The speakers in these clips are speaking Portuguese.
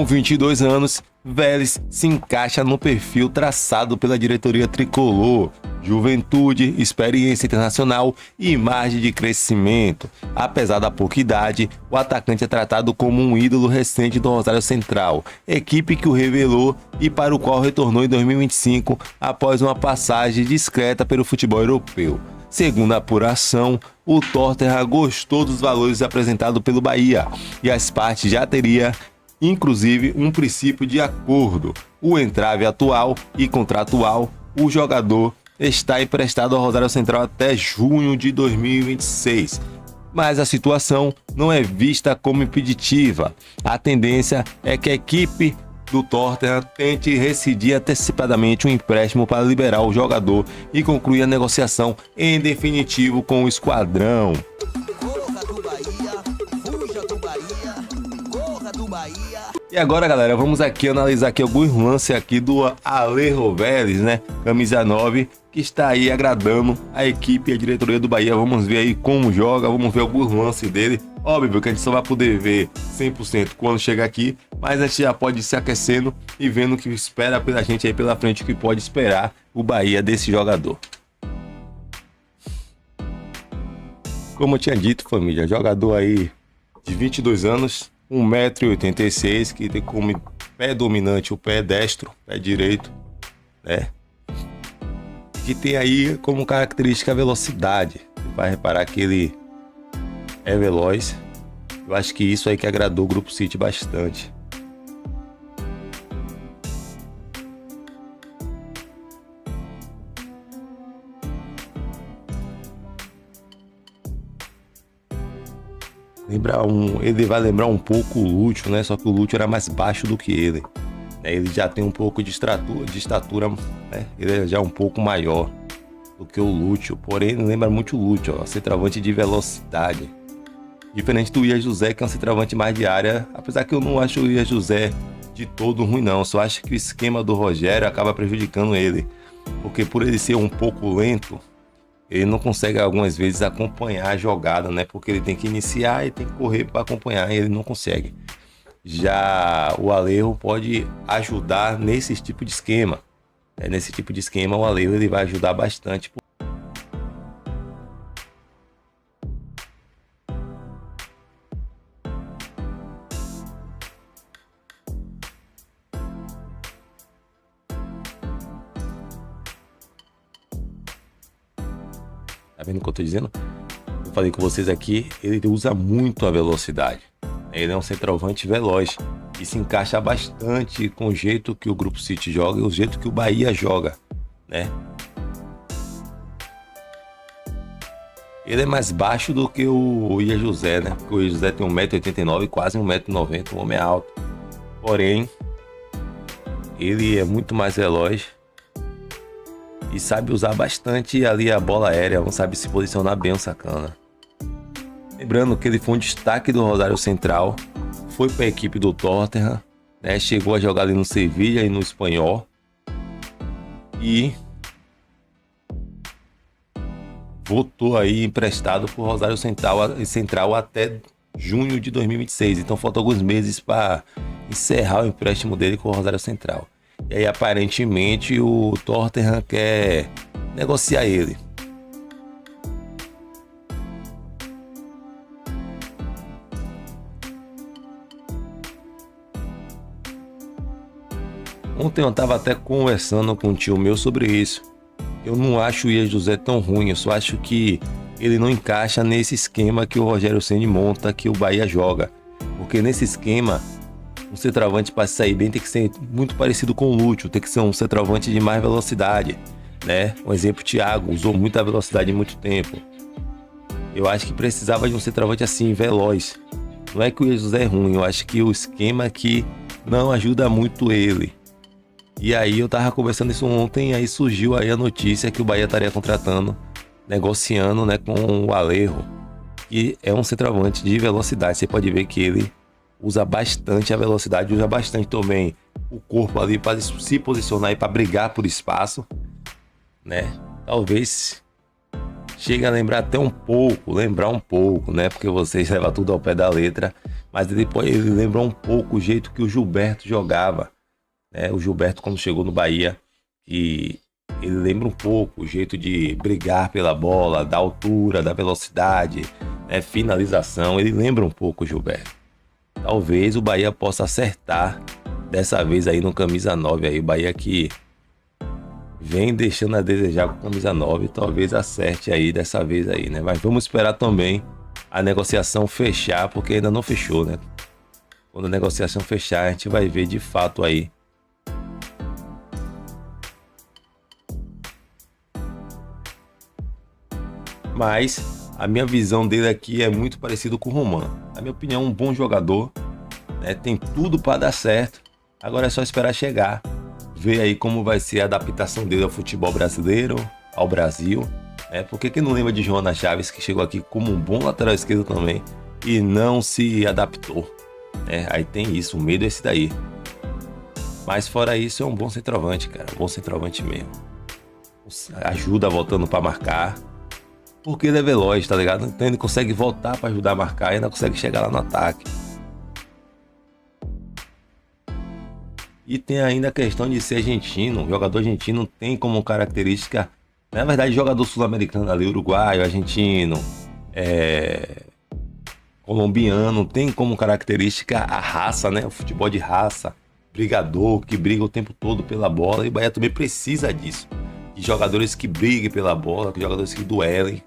Com 22 anos, Vélez se encaixa no perfil traçado pela diretoria tricolor: juventude, experiência internacional e margem de crescimento. Apesar da pouca idade, o atacante é tratado como um ídolo recente do Rosário Central, equipe que o revelou e para o qual retornou em 2025 após uma passagem discreta pelo futebol europeu. Segundo a apuração, o Tottenham gostou dos valores apresentados pelo Bahia e as partes já teriam inclusive um princípio de acordo. O entrave atual e contratual, o jogador está emprestado ao Rosário Central até junho de 2026. Mas a situação não é vista como impeditiva. A tendência é que a equipe do Tottenham tente rescindir antecipadamente o empréstimo para liberar o jogador e concluir a negociação em definitivo com o esquadrão. E agora, galera, vamos aqui analisar aqui alguns lances aqui do Alejo Vélez, né? Camisa 9, que está aí agradando a equipe e a diretoria do Bahia. Vamos ver aí como joga, vamos ver alguns lances dele. Óbvio que a gente só vai poder ver 100% quando chegar aqui, mas a gente já pode ir se aquecendo e vendo o que espera pela gente aí pela frente, o que pode esperar o Bahia desse jogador. Como eu tinha dito, família, jogador aí de 22 anos, 1,86 m, que tem como pé dominante o pé destro, pé direito, né? Que tem aí como característica a velocidade. Você vai reparar que ele é veloz. Eu acho que isso aí que agradou o Grupo City bastante. Ele vai lembrar um pouco o Lúcio, né? Só que o Lúcio era mais baixo do que ele. Ele já tem um pouco de estatura, né? Ele é já um pouco maior do que o Lúcio. Porém, ele lembra muito o Lúcio, ó, centroavante de velocidade. Diferente do Ian José, que é um centroavante mais de área. Apesar que eu não acho o Ian José de todo ruim, não. Eu só acho que o esquema do Rogério acaba prejudicando ele. Porque por ele ser um pouco lento, ele não consegue algumas vezes acompanhar a jogada, né? Porque ele tem que iniciar e tem que correr para acompanhar e ele não consegue. Já o Alejo pode ajudar nesse tipo de esquema. Nesse tipo de esquema, o Alejo ele vai ajudar bastante. Tá vendo o que eu tô dizendo? Eu falei com vocês aqui, ele usa muito a velocidade. Ele é um centroavante veloz e se encaixa bastante com o jeito que o Grupo City joga e o jeito que o Bahia joga, né? Ele é mais baixo do que o Ian José, né? Porque o Ian José tem 1,89 m, quase 1,90 m, um homem alto. Porém, ele é muito mais veloz e sabe usar bastante ali a bola aérea, não sabe se posicionar bem o sacana. Lembrando que ele foi um destaque do Rosário Central, foi para a equipe do Tottenham, né? Chegou a jogar ali no Sevilla e no Espanhol e voltou aí emprestado para o Rosário Central até junho de 2026. Então faltam alguns meses para encerrar o empréstimo dele com o Rosário Central. E aí aparentemente o Tottenham quer negociar ele. Ontem eu estava até conversando com um tio meu sobre isso. Eu não acho o Ian José tão ruim, eu só acho que ele não encaixa nesse esquema que o Rogério Ceni monta, que o Bahia joga. Porque nesse esquema, um centroavante para sair bem tem que ser muito parecido com o Lúcio, tem que ser um centroavante de mais velocidade, né? Um exemplo, Thiago usou muita velocidade em muito tempo. Eu acho que precisava de um centroavante assim, veloz. Não é que o Ian José é ruim, eu acho que o esquema aqui não ajuda muito ele. E aí eu tava conversando isso ontem, aí surgiu aí a notícia que o Bahia estaria contratando, negociando, né, com o Alejo, que é um centroavante de velocidade. Você pode ver que ele usa bastante a velocidade, usa bastante também o corpo ali para se posicionar e para brigar por espaço, né? Talvez chegue a lembrar um pouco, né? Porque vocês levam tudo ao pé da letra. mas ele lembra um pouco o jeito que o Gilberto jogava, né? O Gilberto, quando chegou no Bahia, e ele lembra um pouco o jeito de brigar pela bola, da altura, da velocidade, né? Finalização, ele lembra um pouco o Gilberto. Talvez o Bahia possa acertar dessa vez aí no camisa 9 aí, o Bahia que vem deixando a desejar com camisa 9, talvez acerte aí dessa vez aí, né? Mas vamos esperar também a negociação fechar, porque ainda não fechou, né? Quando a negociação fechar, a gente vai ver de fato aí. Mas a minha visão dele aqui é muito parecido com o Roman. Na minha opinião, um bom jogador, né? Tem tudo para dar certo. Agora é só esperar chegar, ver aí como vai ser a adaptação dele ao futebol brasileiro, ao Brasil. Porque quem não lembra de Jonas Chaves, que chegou aqui como um bom lateral esquerdo também e não se adaptou, né? Aí tem isso, o medo é esse daí. Mas fora isso, é um bom centroavante, cara, um bom centroavante mesmo. Ajuda voltando para marcar, porque ele é veloz, tá ligado? Então ele consegue voltar para ajudar a marcar e ainda consegue chegar lá no ataque. E tem ainda a questão de ser argentino. O jogador argentino tem como característica, na verdade, jogador sul-americano ali, uruguaio, argentino, colombiano, tem como característica a raça, né? O futebol de raça, brigador, que briga o tempo todo pela bola. E o Bahia também precisa disso. De jogadores que briguem pela bola, de jogadores que duelem.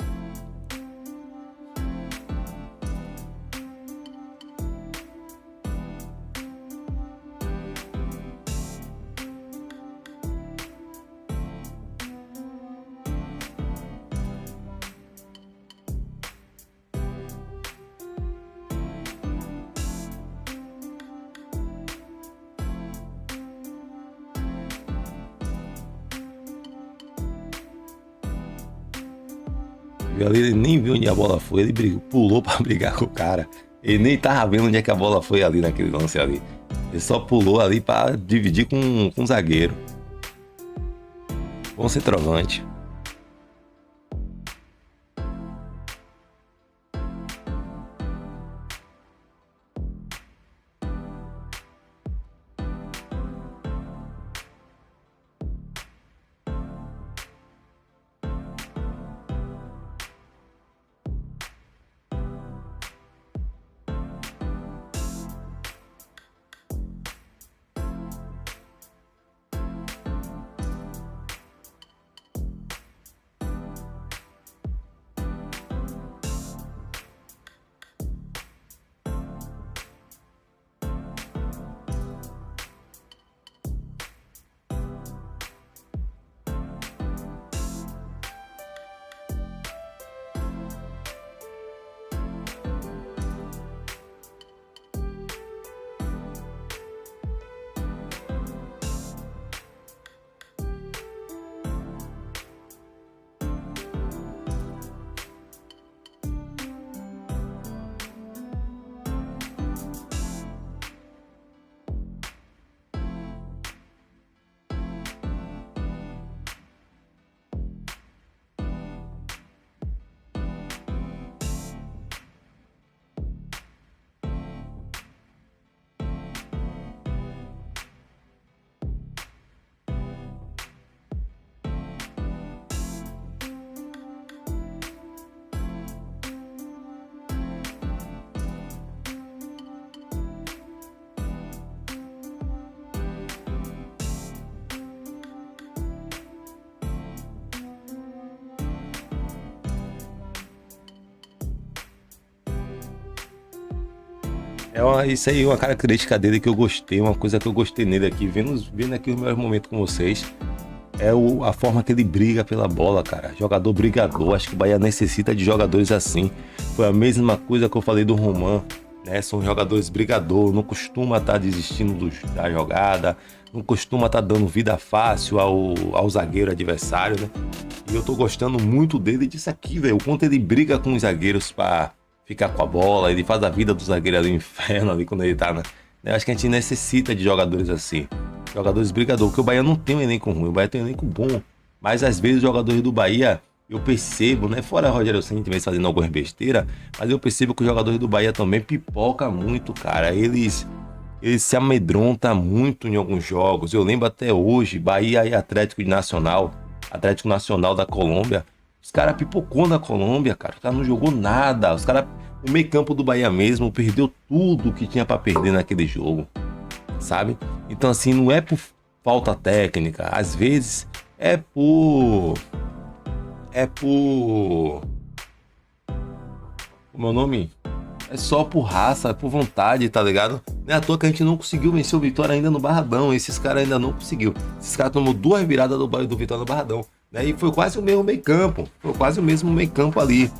Ele nem viu onde a bola foi, ele pulou pra brigar com o cara. Ele nem tava vendo onde é que a bola foi ali naquele lance ali. Ele só pulou ali pra dividir com o zagueiro. Bom centroavante. Isso aí é uma característica dele que eu gostei, uma coisa que eu gostei nele aqui, vendo aqui os meus momentos com vocês, a forma que ele briga pela bola, cara. Jogador brigador, acho que o Bahia necessita de jogadores assim. Foi a mesma coisa que eu falei do Roman, né? São jogadores brigador, não costuma estar desistindo da jogada, não costuma estar dando vida fácil ao zagueiro adversário, né? E eu tô gostando muito dele disso aqui, velho. O quanto ele briga com os zagueiros pra ficar com a bola, ele faz a vida do zagueiro ali no inferno ali quando ele tá, né? Eu acho que a gente necessita de jogadores assim, jogadores brigador, porque o Bahia não tem um elenco ruim, o Bahia tem um elenco bom, mas às vezes os jogadores do Bahia eu percebo, né? Fora o Rogério Ceni tivesse fazendo algumas besteiras, mas eu percebo que os jogadores do Bahia também pipoca muito, cara. Eles se amedrontam muito em alguns jogos. Eu lembro até hoje, Bahia e Atlético Nacional da Colômbia. Os caras pipocou na Colômbia, cara. Os caras não jogou nada. O meio campo do Bahia mesmo perdeu tudo que tinha pra perder naquele jogo, sabe? Então assim, não é por falta técnica. Às vezes é por... O meu nome é só por raça, por vontade, tá ligado? Não é à toa que a gente não conseguiu vencer o Vitória ainda no Barradão. Esses caras ainda não conseguiu. Esses caras tomou 2 viradas do Vitória no Barradão, né? E foi quase o mesmo meio campo. Foi quase o mesmo meio campo ali,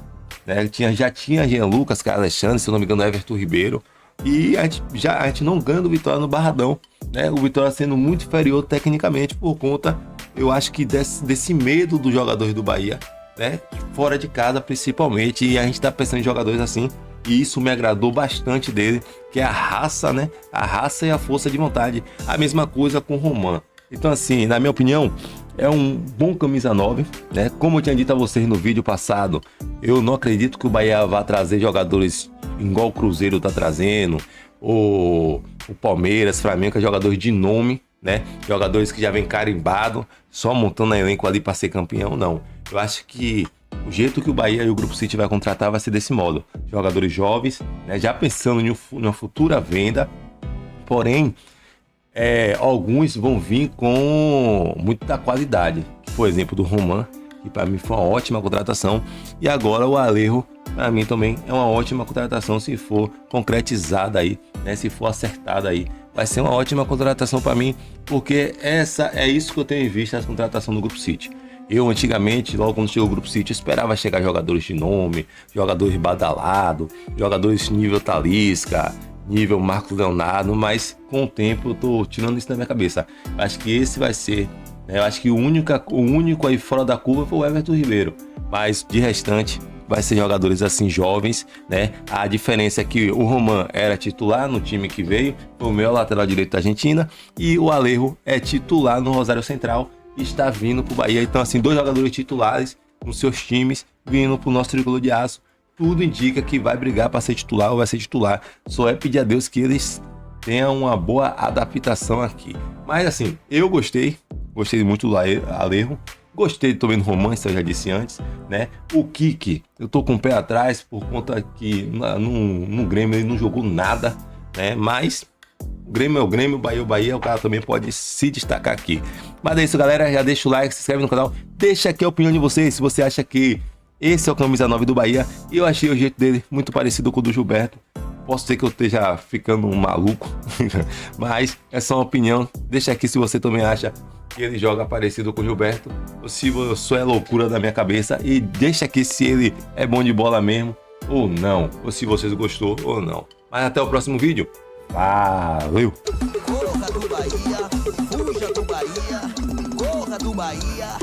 né? Já tinha Jean Lucas, Carlos Alexandre, se eu não me engano, Everton Ribeiro. E a gente não ganha do Vitória no Barradão, né? O Vitória sendo muito inferior tecnicamente por conta, eu acho que desse medo dos jogadores do Bahia, né? Fora de casa principalmente. E a gente tá pensando em jogadores assim. E isso me agradou bastante dele, que é a raça, né? A raça e a força de vontade. A mesma coisa com o Roman. Então assim, na minha opinião, é um bom camisa 9, né? Como eu tinha dito a vocês no vídeo passado, eu não acredito que o Bahia vá trazer jogadores igual o Cruzeiro tá trazendo, o Palmeiras, Flamengo, jogadores de nome, né? Jogadores que já vem carimbado, só montando elenco ali para ser campeão, não. Eu acho que o jeito que o Bahia e o Grupo City vai contratar vai ser desse modo. Jogadores jovens, né? Já pensando em uma futura venda, porém, alguns vão vir com muita qualidade. Por exemplo, do Roman, que para mim foi uma ótima contratação. E agora o Alejo, para mim também é uma ótima contratação se for concretizada aí, né? Se for acertada aí. Vai ser uma ótima contratação para mim, porque é isso que eu tenho em vista nas contratações do Grupo City. Eu antigamente, logo quando chegou o Grupo City, esperava chegar jogadores de nome, jogadores badalados, jogadores nível Talisca, nível Marcos Leonardo, mas com o tempo eu tô tirando isso da minha cabeça. Eu acho que esse vai ser, né? Eu acho que o único aí fora da curva foi o Everton Ribeiro, mas de restante vai ser jogadores assim jovens, né? A diferença é que o Roman era titular no time que veio, foi o meu lateral direito da Argentina, e o Alejo é titular no Rosário Central e está vindo pro Bahia. Então assim, 2 jogadores titulares nos seus times vindo pro nosso tricolor de aço. Tudo indica que vai brigar para ser titular ou vai ser titular. Só é pedir a Deus que eles tenham uma boa adaptação aqui. Mas assim, eu gostei muito do Alejo. Gostei também do Roman, isso eu já disse antes, né? O Kiki, eu tô com o pé atrás por conta que no Grêmio ele não jogou nada, né? Mas o Grêmio é o Grêmio, o Bahia é o Bahia, o cara também pode se destacar aqui. Mas é isso, galera. Já deixa o like, se inscreve no canal, deixa aqui a opinião de vocês, se você acha que esse é o camisa 9 do Bahia. E eu achei o jeito dele muito parecido com o do Gilberto. Posso ser que eu esteja ficando um maluco, mas é só uma opinião. Deixa aqui se você também acha que ele joga parecido com o Gilberto, ou se só é loucura da minha cabeça. E deixa aqui se ele é bom de bola mesmo ou não, ou se vocês gostou ou não. Mas até o próximo vídeo. Valeu! Corra do Bahia, fuja do Bahia, corra do Bahia.